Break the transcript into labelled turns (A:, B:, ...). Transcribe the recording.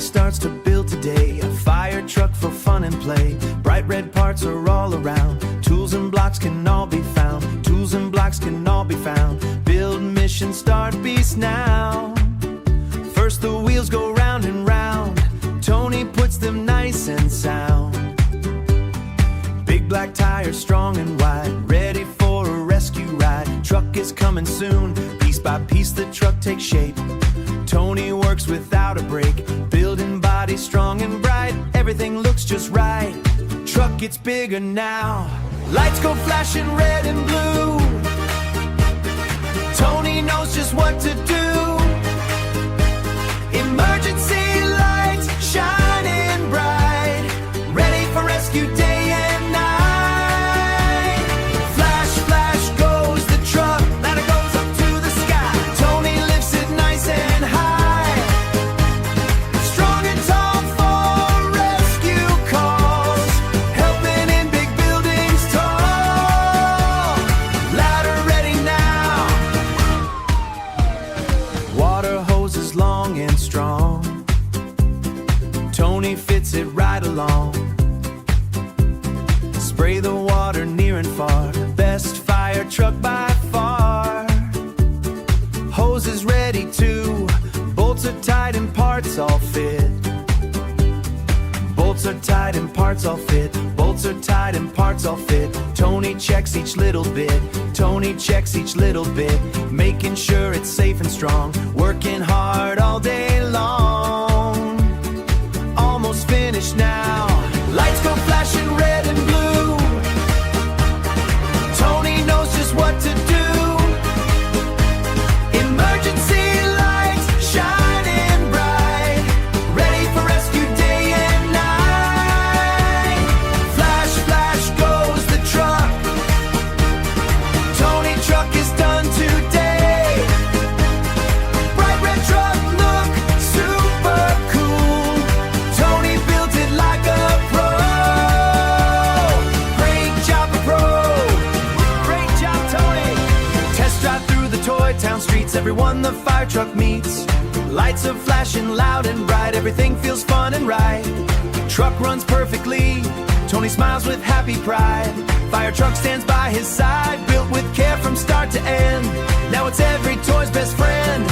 A: Tony starts to build today a fire truck for fun and play. Bright red parts are all around. Tools and blocks can all be found. Tools and blocks can all be found. Build, mission, start, beast now. First the wheels go round and round. Tony puts them nice and sound. Big black tires, strong and wide, ready for a rescue ride. Truck is coming soon. Piece by piece the truck takes shape. Tony works without a break, building bodies strong and bright. Everything looks just right. Truck gets bigger now. Lights go flashing red and blue. Tony knows just what to do. Emergency lights shining bright, ready for rescue day and night. Flash, flash goes the truck, ladder goes up to the sky. Tony lifts it nice and high. Strong and tall for rescue calls, helping in big buildings tall. Ladder ready now. Water hose is long and strong. Tony fits it right along. Spray the water near and far. Best fire truck by far. Hose is ready too. Bolts are tight and parts all fit. Bolts are tight and parts all fit. Bolts are tight and parts all fit. Tony checks each little bit. Tony checks each little bit, making sure it's safe and strong. Working hard all day long. Almost finished now. Lights go flashing red and blue. Tony knows just what to do. Emergency lights shining bright, ready for rescue day and night. Flash, flash goes the truck. Tony truck is done today. Bright red truck look super cool. Tony built it like a pro. Great job, pro. Great job, Tony. Test drive through the toy town streets. Everyone the fire truck meets. Lights are flashing loud and bright. Everything feels fun and right. Truck runs perfectly. Tony smiles with happy pride. Fire truck stands by his side, built with care from start to end. Now it's every toy's best friend.